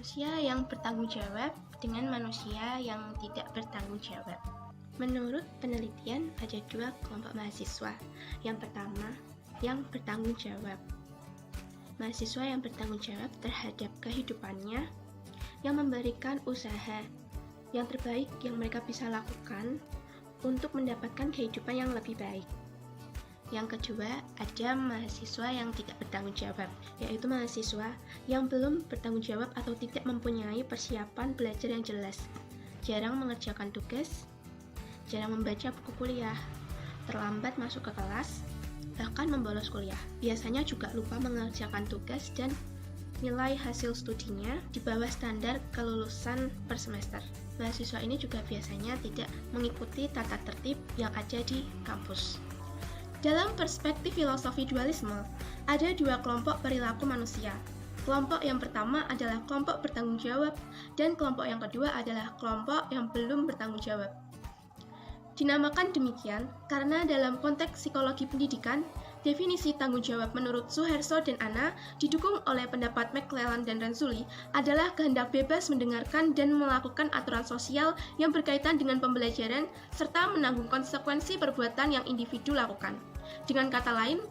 Manusia yang bertanggung jawab dengan manusia yang tidak bertanggung jawab. Menurut penelitian, ada dua kelompok mahasiswa. Yang pertama, yang bertanggung jawab. Mahasiswa yang bertanggung jawab terhadap kehidupannya, yang memberikan usaha yang terbaik yang mereka bisa lakukan untuk mendapatkan kehidupan yang lebih baik. Yang kedua, ada mahasiswa yang tidak bertanggung jawab, yaitu mahasiswa yang belum bertanggung jawab atau tidak mempunyai persiapan belajar yang jelas, jarang mengerjakan tugas, jarang membaca buku kuliah, terlambat masuk ke kelas, bahkan membolos kuliah. Biasanya juga lupa mengerjakan tugas dan nilai hasil studinya di bawah standar kelulusan per semester. Mahasiswa ini juga biasanya tidak mengikuti tata tertib yang ada di kampus. Dalam perspektif filosofi dualisme, ada dua kelompok perilaku manusia. Kelompok yang pertama adalah kelompok bertanggung jawab, dan kelompok yang kedua adalah kelompok yang belum bertanggung jawab. Dinamakan demikian karena dalam konteks psikologi pendidikan, definisi tanggung jawab menurut Suharto dan Anna didukung oleh pendapat McClellan dan Renzulli adalah kehendak bebas mendengarkan dan melakukan aturan sosial yang berkaitan dengan pembelajaran serta menanggung konsekuensi perbuatan yang individu lakukan. Dengan kata lain,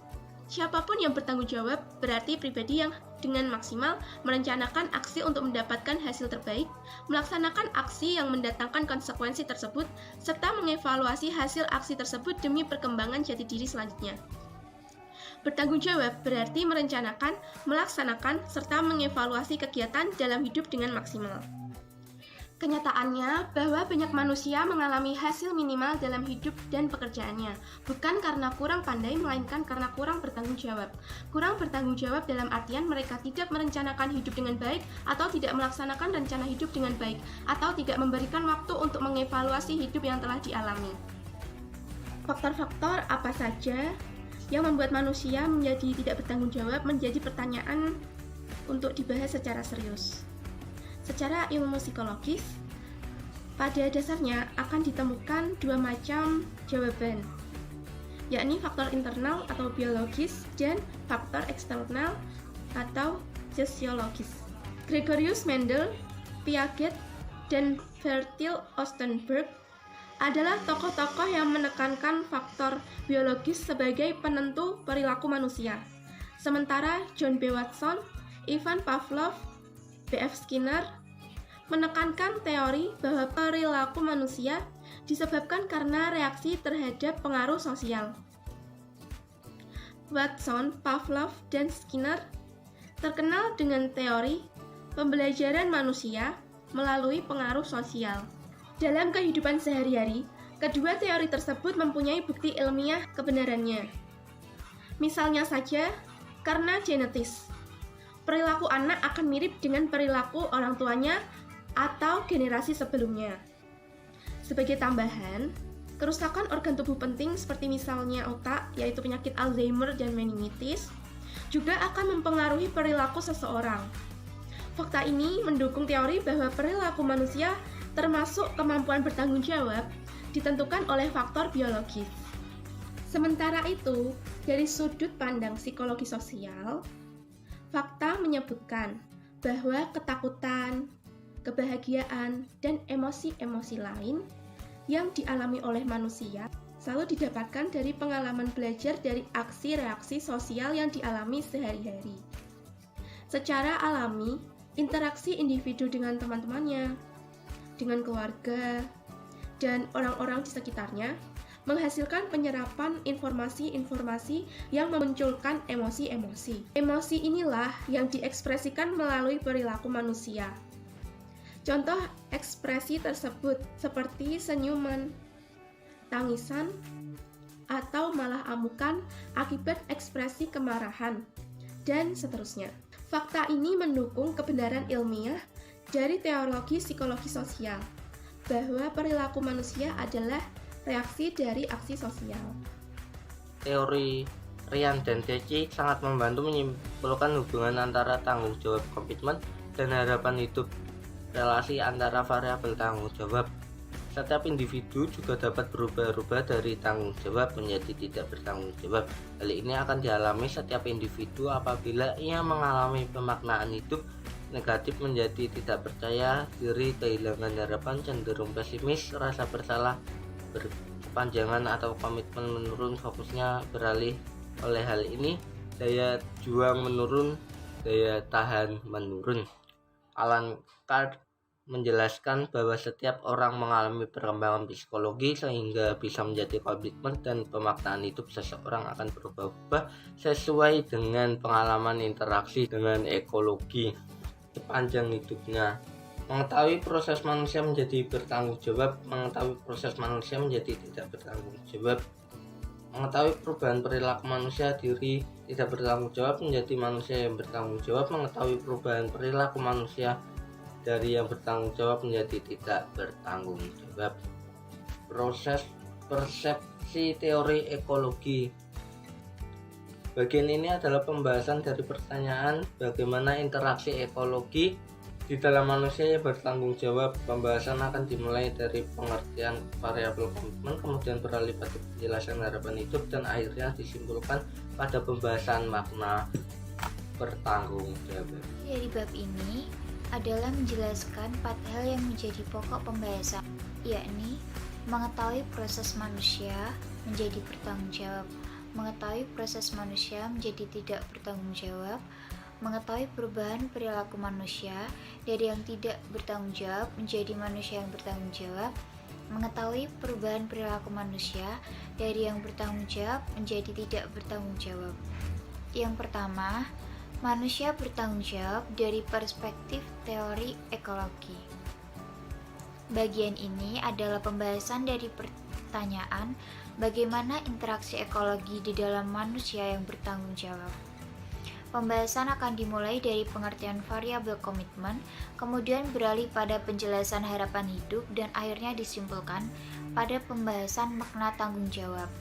siapapun yang bertanggung jawab berarti pribadi yang dengan maksimal merencanakan aksi untuk mendapatkan hasil terbaik, melaksanakan aksi yang mendatangkan konsekuensi tersebut, serta mengevaluasi hasil aksi tersebut demi perkembangan jati diri selanjutnya. Bertanggung jawab berarti merencanakan, melaksanakan, serta mengevaluasi kegiatan dalam hidup dengan maksimal. Kenyataannya bahwa banyak manusia mengalami hasil minimal dalam hidup dan pekerjaannya, bukan karena kurang pandai, melainkan karena kurang bertanggung jawab. Kurang bertanggung jawab dalam artian mereka tidak merencanakan hidup dengan baik, atau tidak melaksanakan rencana hidup dengan baik, atau tidak memberikan waktu untuk mengevaluasi hidup yang telah dialami. Faktor-faktor apa saja yang membuat manusia menjadi tidak bertanggung jawab menjadi pertanyaan untuk dibahas secara serius. Secara ilmu psikologis, pada dasarnya akan ditemukan dua macam jawaban, yakni faktor internal atau biologis dan faktor eksternal atau sosiologis. Gregorius Mendel, Piaget, dan Bertil Ostenburg adalah tokoh-tokoh yang menekankan faktor biologis sebagai penentu perilaku manusia. Sementara John B. Watson, Ivan Pavlov, B.F. Skinner menekankan teori bahwa perilaku manusia disebabkan karena reaksi terhadap pengaruh sosial. Watson, Pavlov, dan Skinner terkenal dengan teori pembelajaran manusia melalui pengaruh sosial. Dalam kehidupan sehari-hari, kedua teori tersebut mempunyai bukti ilmiah kebenarannya. Misalnya saja, karena genetis, perilaku anak akan mirip dengan perilaku orang tuanya atau generasi sebelumnya. Sebagai tambahan, kerusakan organ tubuh penting seperti misalnya otak, yaitu penyakit Alzheimer dan meningitis, juga akan mempengaruhi perilaku seseorang. Fakta ini mendukung teori bahwa perilaku manusia termasuk kemampuan bertanggung jawab ditentukan oleh faktor biologis. Sementara itu, dari sudut pandang psikologi sosial, fakta menyebutkan bahwa ketakutan, kebahagiaan, dan emosi-emosi lain yang dialami oleh manusia selalu didapatkan dari pengalaman belajar dari aksi-reaksi sosial yang dialami sehari-hari. Secara alami, interaksi individu dengan teman-temannya, dengan keluarga, dan orang-orang di sekitarnya menghasilkan penyerapan informasi-informasi yang memunculkan emosi-emosi. Emosi inilah yang diekspresikan melalui perilaku manusia. Contoh ekspresi tersebut seperti senyuman, tangisan, atau malah amukan akibat ekspresi kemarahan, dan seterusnya. Fakta ini mendukung kebenaran ilmiah dari teologi psikologi sosial, bahwa perilaku manusia adalah reaksi dari aksi sosial. Teori Ryan dan Deci sangat membantu menyimpulkan hubungan antara tanggung jawab komitmen dan harapan hidup. Relasi antara variabel tanggung jawab. Setiap individu juga dapat berubah-ubah dari tanggung jawab menjadi tidak bertanggung jawab. Hal ini akan dialami setiap individu apabila ia mengalami pemaknaan hidup negatif menjadi tidak percaya diri, kehilangan harapan, cenderung pesimis, rasa bersalah berkepanjangan atau komitmen menurun, fokusnya beralih. Oleh hal ini, daya juang menurun, daya tahan menurun. Alan Carr menjelaskan bahwa setiap orang mengalami perkembangan psikologi sehingga bisa menjadi komitmen dan pemaknaan hidup seseorang akan berubah-ubah sesuai dengan pengalaman interaksi dengan ekologi sepanjang hidupnya. Mengetahui proses manusia menjadi bertanggung jawab, mengetahui proses manusia menjadi tidak bertanggung jawab. Mengetahui perubahan perilaku manusia, diri tidak bertanggung jawab menjadi manusia yang bertanggung jawab. Mengetahui perubahan perilaku manusia dari yang bertanggung jawab menjadi tidak bertanggung jawab. Proses persepsi teori ekologi. Bagian ini adalah pembahasan dari pertanyaan bagaimana interaksi ekologi di dalam manusia yang bertanggung jawab. Pembahasan akan dimulai dari pengertian variabel komitmen, kemudian beralih pada penjelasan harapan hidup, dan akhirnya disimpulkan pada pembahasan makna bertanggung jawab. Dari bab ini adalah menjelaskan 4 hal yang menjadi pokok pembahasan, yakni mengetahui proses manusia menjadi bertanggung jawab, mengetahui proses manusia menjadi tidak bertanggung jawab, mengetahui perubahan perilaku manusia dari yang tidak bertanggung jawab menjadi manusia yang bertanggung jawab, mengetahui perubahan perilaku manusia dari yang bertanggung jawab menjadi tidak bertanggung jawab. Yang pertama, manusia bertanggung jawab dari perspektif teori ekologi. Bagian ini adalah pembahasan dari pertanyaan bagaimana interaksi ekologi di dalam manusia yang bertanggung jawab. Pembahasan akan dimulai dari pengertian variabel komitmen, kemudian beralih pada penjelasan harapan hidup, dan akhirnya disimpulkan pada pembahasan makna tanggung jawab.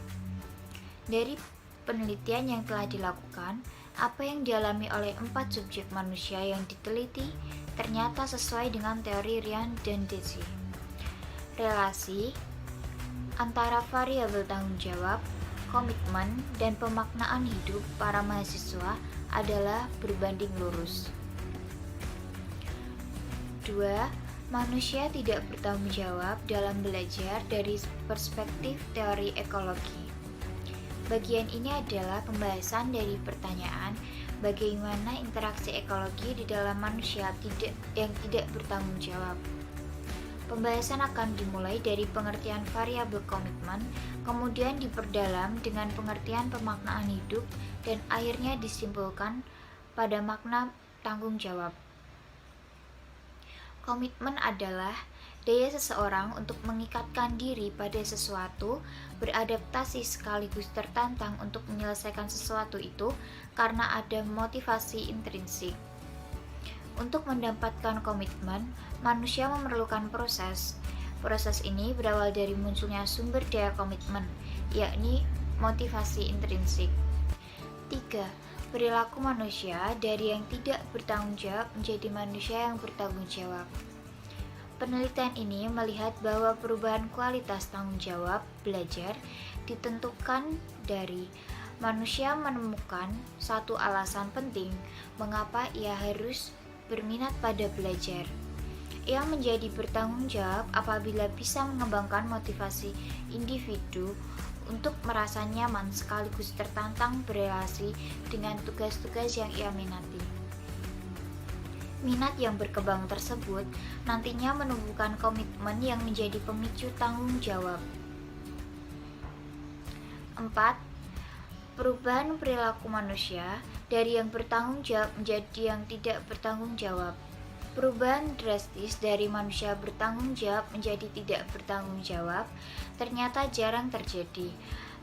Dari penelitian yang telah dilakukan, apa yang dialami oleh 4 subjek manusia yang diteliti ternyata sesuai dengan teori Ryan dan Deci. Relasi antara variabel tanggung jawab, komitmen, dan pemaknaan hidup para mahasiswa adalah berbanding lurus. 2. Manusia tidak bertanggung jawab dalam belajar dari perspektif teori ekologi. Bagian ini adalah pembahasan dari pertanyaan bagaimana interaksi ekologi di dalam manusia yang tidak bertanggung jawab. Pembahasan akan dimulai dari pengertian variabel komitmen, kemudian diperdalam dengan pengertian pemaknaan hidup, dan akhirnya disimpulkan pada makna tanggung jawab. Komitmen adalah daya seseorang untuk mengikatkan diri pada sesuatu, beradaptasi sekaligus tertantang untuk menyelesaikan sesuatu itu karena ada motivasi intrinsik. Untuk mendapatkan komitmen, manusia memerlukan proses. Proses ini berawal dari munculnya sumber daya komitmen, yakni motivasi intrinsik. 3. Perilaku manusia dari yang tidak bertanggung jawab menjadi manusia yang bertanggung jawab. Penelitian ini melihat bahwa perubahan kualitas tanggung jawab belajar ditentukan dari manusia menemukan satu alasan penting mengapa ia harus berminat pada belajar. Ia menjadi bertanggung jawab apabila bisa mengembangkan motivasi individu untuk merasa nyaman sekaligus tertantang berelasi dengan tugas-tugas yang ia minati. Minat yang berkembang tersebut nantinya menumbuhkan komitmen yang menjadi pemicu tanggung jawab. 4. Perubahan perilaku manusia dari yang bertanggung jawab menjadi yang tidak bertanggung jawab. Perubahan drastis dari manusia bertanggung jawab menjadi tidak bertanggung jawab ternyata jarang terjadi.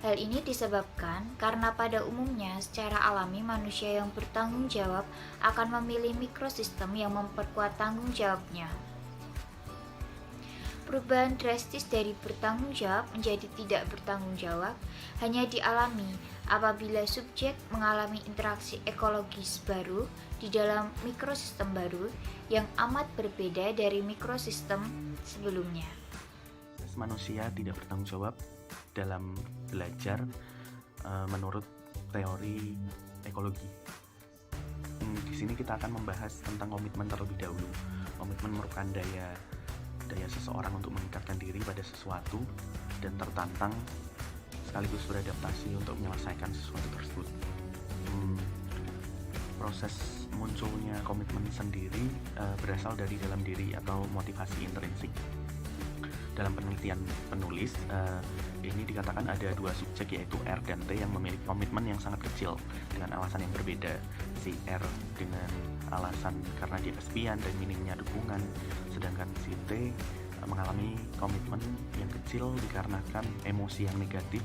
Hal ini disebabkan karena pada umumnya secara alami manusia yang bertanggung jawab akan memilih mikrosistem yang memperkuat tanggung jawabnya. Perubahan drastis dari bertanggung jawab menjadi tidak bertanggung jawab hanya dialami apabila subjek mengalami interaksi ekologis baru di dalam mikrosistem baru yang amat berbeda dari mikrosistem sebelumnya. Manusia tidak bertanggung jawab dalam belajar menurut teori ekologi. Di sini kita akan membahas tentang komitmen terlebih dahulu. Komitmen merupakan daya seseorang untuk mengikatkan diri pada sesuatu dan tertantang sekaligus beradaptasi untuk menyelesaikan sesuatu tersebut. Proses munculnya komitmen sendiri berasal dari dalam diri atau motivasi intrinsik. Dalam penelitian penulis, ini dikatakan ada dua subjek, yaitu R dan T, yang memiliki komitmen yang sangat kecil dengan alasan yang berbeda. Si R dengan alasan karena dia kesepian dan minimnya dukungan, sedangkan si T mengalami komitmen yang kecil dikarenakan emosi yang negatif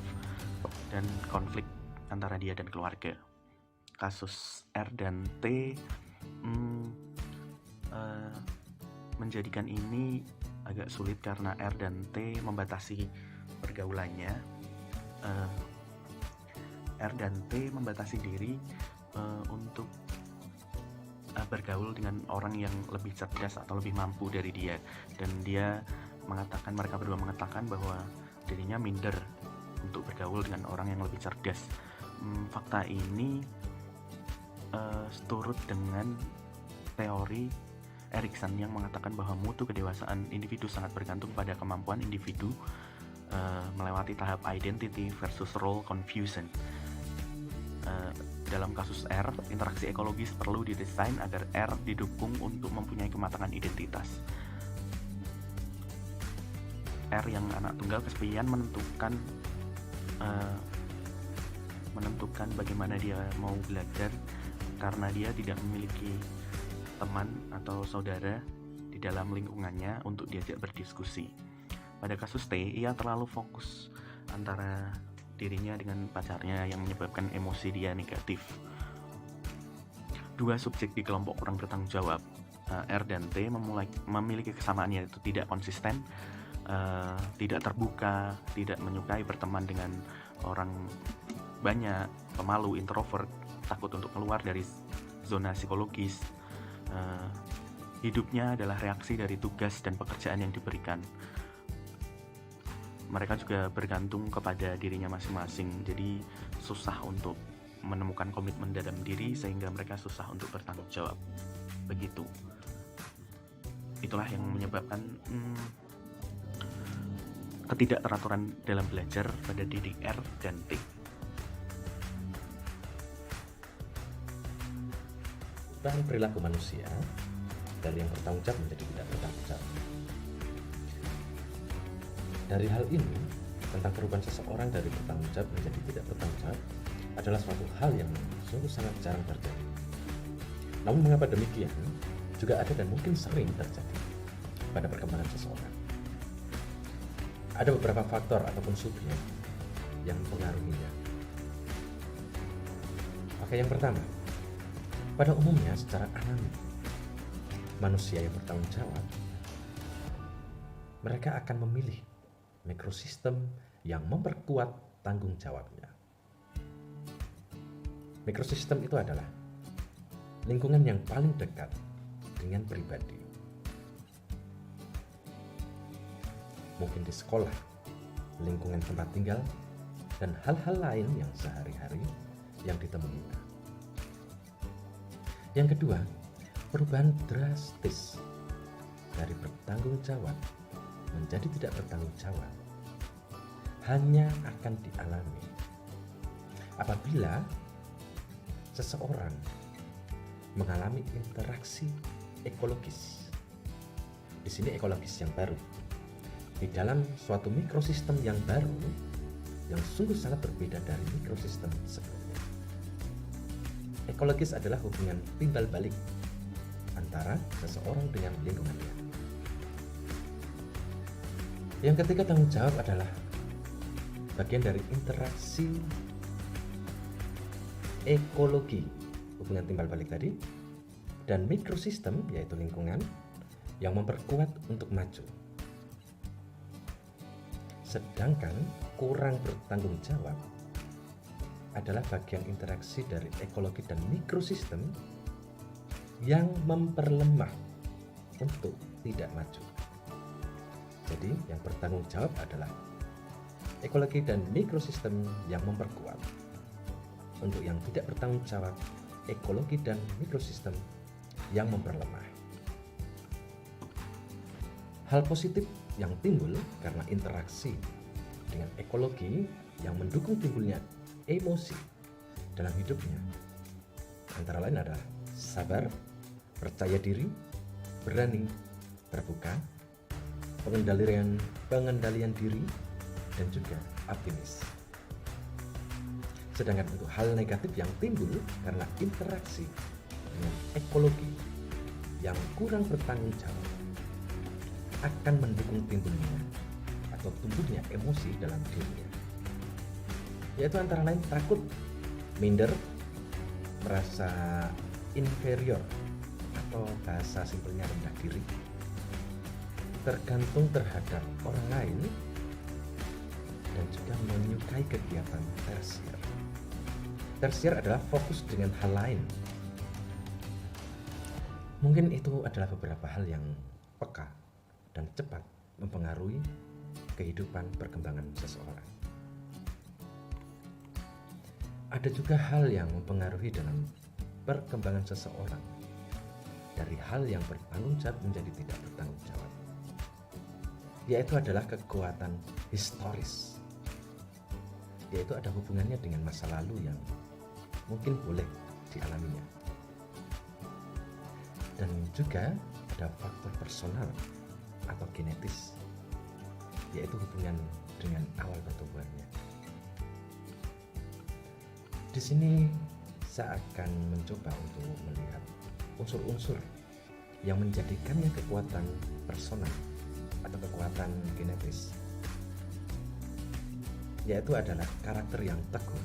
dan konflik antara dia dan keluarga. Kasus R dan T menjadikan ini agak sulit karena R dan T membatasi pergaulannya. R dan T membatasi diri untuk bergaul dengan orang yang lebih cerdas atau lebih mampu dari dia, dan mereka berdua mengatakan bahwa dirinya minder untuk bergaul dengan orang yang lebih cerdas. Fakta ini seturut dengan teori Erikson yang mengatakan bahwa mutu kedewasaan individu sangat bergantung pada kemampuan individu melewati tahap identity versus role confusion. Dalam kasus R, interaksi ekologis perlu didesain agar R didukung untuk mempunyai kematangan identitas. R yang anak tunggal kesepian menentukan bagaimana dia mau belajar karena dia tidak memiliki teman atau saudara di dalam lingkungannya untuk diajak berdiskusi. Pada kasus T, ia terlalu fokus antara dirinya dengan pacarnya yang menyebabkan emosi dia negatif. Dua subjek di kelompok kurang bertanggung jawab, R dan T, memiliki kesamaan, yaitu tidak konsisten, tidak terbuka, tidak menyukai berteman dengan orang banyak, pemalu, introvert, takut untuk keluar dari zona psikologis. Hidupnya adalah reaksi dari tugas dan pekerjaan yang diberikan. Mereka juga bergantung kepada dirinya masing-masing, jadi susah untuk menemukan komitmen dalam diri sehingga mereka susah untuk bertanggung jawab. Begitu. Itulah yang menyebabkan ketidakteraturan dalam belajar pada diri R dan T. Perubahan perilaku manusia dari yang bertanggung jawab menjadi tidak bertanggung jawab. Dari hal ini, tentang perubahan seseorang dari bertanggung jawab menjadi tidak bertanggung jawab adalah suatu hal yang sungguh sangat jarang terjadi. Namun mengapa demikian, juga ada dan mungkin sering terjadi pada perkembangan seseorang. Ada beberapa faktor ataupun subjek yang mempengaruhinya. Oke, yang pertama, pada umumnya secara alami, manusia yang bertanggung jawab, mereka akan memilih mikrosistem yang memperkuat tanggung jawabnya. Mikrosistem itu adalah lingkungan yang paling dekat dengan pribadi. Mungkin di sekolah, lingkungan tempat tinggal, dan hal-hal lain yang sehari-hari yang ditemuinya. Yang kedua, perubahan drastis dari bertanggung jawab menjadi tidak bertanggung jawab hanya akan dialami apabila seseorang mengalami interaksi ekologis. Di sini ekologis yang baru, di dalam suatu mikrosistem yang baru yang sungguh sangat berbeda dari mikrosistem sebelumnya. Ekologis adalah hubungan timbal balik antara seseorang dengan lingkungannya. Yang ketiga, tanggung jawab adalah bagian dari interaksi ekologi, hubungan timbal balik tadi, dan mikrosistem, yaitu lingkungan, yang memperkuat untuk maju. Sedangkan kurang bertanggung jawab adalah bagian interaksi dari ekologi dan mikrosistem yang memperlemah untuk tidak maju. Jadi yang bertanggung jawab adalah ekologi dan mikrosistem yang memperkuat. Untuk yang tidak bertanggung jawab ekologi dan mikrosistem yang memperlemah. Hal positif yang timbul karena interaksi dengan ekologi yang mendukung timbulnya emosi dalam hidupnya antara lain adalah sabar, percaya diri, berani, terbuka, pengendalian diri, dan juga optimis. Sedangkan untuk hal negatif yang timbul karena interaksi dengan ekologi yang kurang bertanggung jawab akan mendukung timbulnya atau tumbuhnya emosi dalam dirinya, yaitu antara lain takut, minder, merasa inferior atau bahasa simpelnya rendah diri, tergantung terhadap orang lain, dan juga menyukai kegiatan tersier. Tersier adalah fokus dengan hal lain. Mungkin itu adalah beberapa hal yang peka dan cepat mempengaruhi kehidupan perkembangan seseorang. Ada juga hal yang mempengaruhi dalam perkembangan seseorang, dari hal yang bertanggung jawab menjadi tidak bertanggung jawab, yaitu adalah kekuatan historis, yaitu ada hubungannya dengan masa lalu yang mungkin boleh dialaminya, dan juga ada faktor personal atau genetis, yaitu hubungan dengan awal pertumbuhannya. Di sini saya akan mencoba untuk melihat unsur-unsur yang menjadikannya kekuatan personal atau kekuatan genetis, yaitu adalah karakter yang teguh,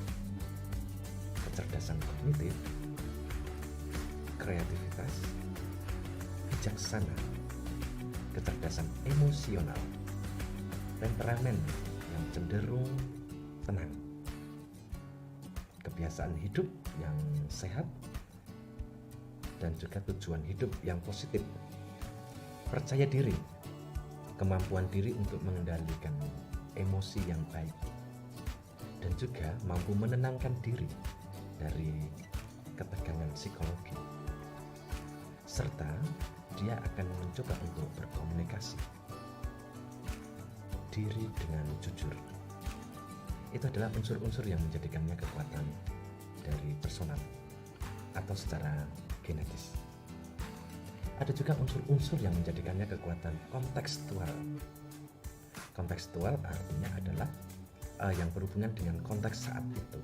kecerdasan kognitif, kreativitas, bijaksana, kecerdasan emosional, temperamen yang cenderung tenang, kebiasaan hidup yang sehat, dan juga tujuan hidup yang positif, percaya diri, kemampuan diri untuk mengendalikan emosi yang baik, dan juga mampu menenangkan diri dari ketegangan psikologi, serta dia akan mencoba untuk berkomunikasi diri dengan jujur. Itu adalah unsur-unsur yang menjadikannya kekuatan dari personal atau secara genetis. Ada juga unsur-unsur yang menjadikannya kekuatan kontekstual. Kontekstual artinya adalah yang berhubungan dengan konteks saat itu,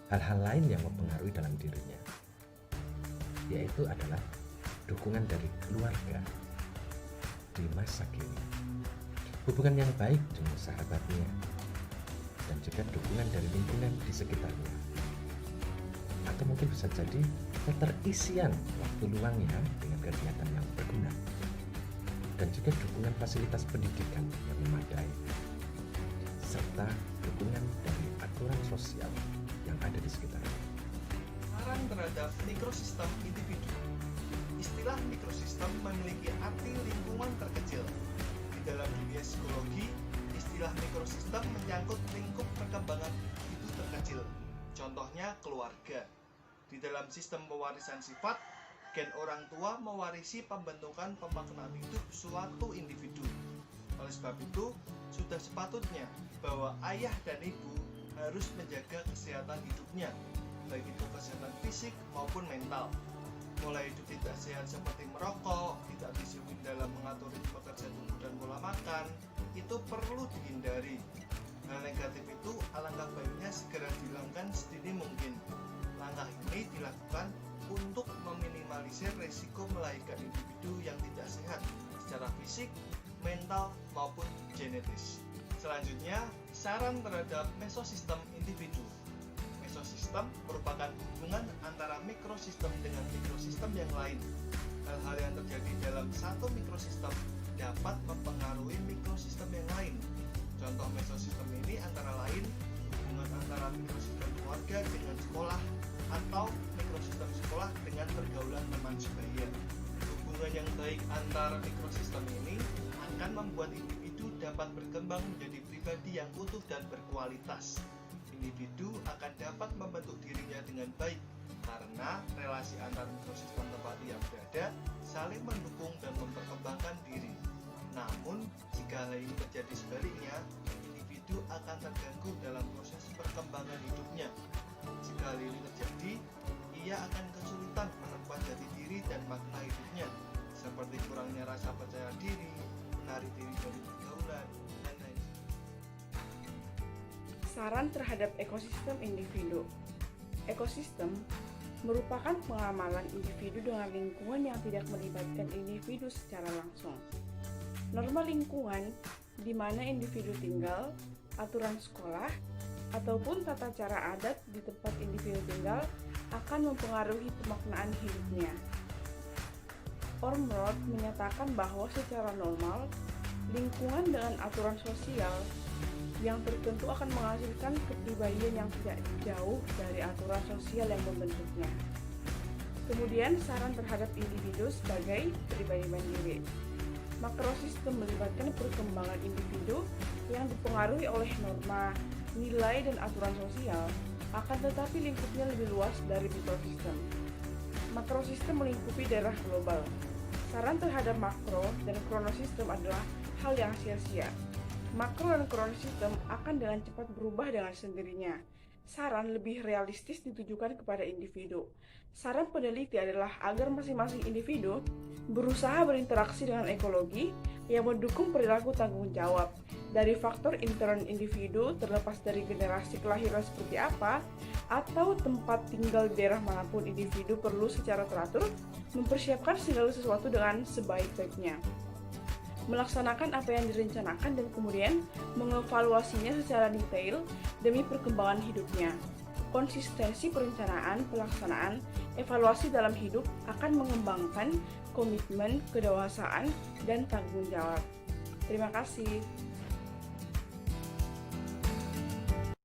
hal-hal lain yang mempengaruhi dalam dirinya, yaitu adalah dukungan dari keluarga di masa kini, hubungan yang baik dengan sahabatnya, dan juga dukungan dari lingkungan di sekitarnya, atau mungkin bisa jadi keterisian waktu luangnya dengan kegiatan yang berguna, dan juga dukungan fasilitas pendidikan yang memadai, serta dukungan dari aturan sosial yang ada di sekitarnya. Saran terhadap mikrosistem individu. Istilah mikrosistem memiliki arti lingkungan terkecil. Di dalam dunia psikologi, istilah mikrosistem menyangkut lingkup perkembangan individu terkecil. Contohnya keluarga. Di dalam sistem pewarisan sifat, gen orang tua mewarisi pembentukan pemaknaan hidup suatu individu. Oleh sebab itu, sudah sepatutnya bahwa ayah dan ibu harus menjaga kesehatan hidupnya, baik itu kesehatan fisik maupun mental. Mulai hidup tidak sehat seperti merokok, tidak disiplin dalam mengatur ritme kerja tubuh dan pola makan, itu perlu dihindari. Hal negatif itu alangkah baiknya segera dihilangkan sedini mungkin. Langkah ini dilakukan untuk meminimalisir resiko melahirkan individu yang tidak sehat secara fisik, mental, maupun genetis. Selanjutnya, saran terhadap mesosistem individu. Mesosistem merupakan hubungan antara mikrosistem dengan mikrosistem yang lain. Hal-hal yang terjadi dalam satu mikrosistem dapat mempengaruhi mikrosistem yang lain. Contoh mesosistem ini antara lain hubungan antara mikrosistem keluarga dengan sekolah atau mikrosistem sekolah dengan pergaulan teman sebaya. Hubungan yang baik antar mikrosistem ini akan membuat individu dapat berkembang menjadi pribadi yang utuh dan berkualitas. Individu akan dapat membentuk dirinya dengan baik karena relasi antar mikrosistem tempat ia berada saling mendukung dan memperkembangkan diri. Namun, jika hal ini terjadi sebaliknya, individu akan terganggu dalam proses perkembangan hidupnya. Jika hal ini terjadi, ia akan kesulitan menemukan jati diri dan makna hidupnya, seperti kurangnya rasa percaya diri, menarik diri dari pergaulan, dan lain. Saran terhadap ekosistem individu. Ekosistem merupakan pengamalan individu dengan lingkungan yang tidak melibatkan individu secara langsung. Norma lingkungan di mana individu tinggal, aturan sekolah, ataupun tata cara adat di tempat individu tinggal akan mempengaruhi pemaknaan hidupnya. Ormrod menyatakan bahwa secara normal, lingkungan dengan aturan sosial yang tertentu akan menghasilkan kepribadian yang tidak jauh dari aturan sosial yang membentuknya. Kemudian, saran terhadap individu sebagai pribadi mandiri. Makrosistem melibatkan perkembangan individu yang dipengaruhi oleh norma, nilai, dan aturan sosial, akan tetapi lingkupnya lebih luas dari mikrosistem. Makrosistem melingkupi daerah global. Saran terhadap makro dan kronosistem adalah hal yang sia-sia. Makro dan kronosistem akan dengan cepat berubah dengan sendirinya. Saran lebih realistis ditujukan kepada individu. Saran peneliti adalah agar masing-masing individu berusaha berinteraksi dengan ekologi yang mendukung perilaku tanggung jawab. Dari faktor intern individu terlepas dari generasi kelahiran seperti apa, atau tempat tinggal di daerah manapun individu perlu secara teratur mempersiapkan segala sesuatu dengan sebaik-baiknya. Melaksanakan apa yang direncanakan dan kemudian mengevaluasinya secara detail demi perkembangan hidupnya. Konsistensi perencanaan, pelaksanaan, evaluasi dalam hidup akan mengembangkan komitmen, kedewasaan, dan tanggung jawab. Terima kasih.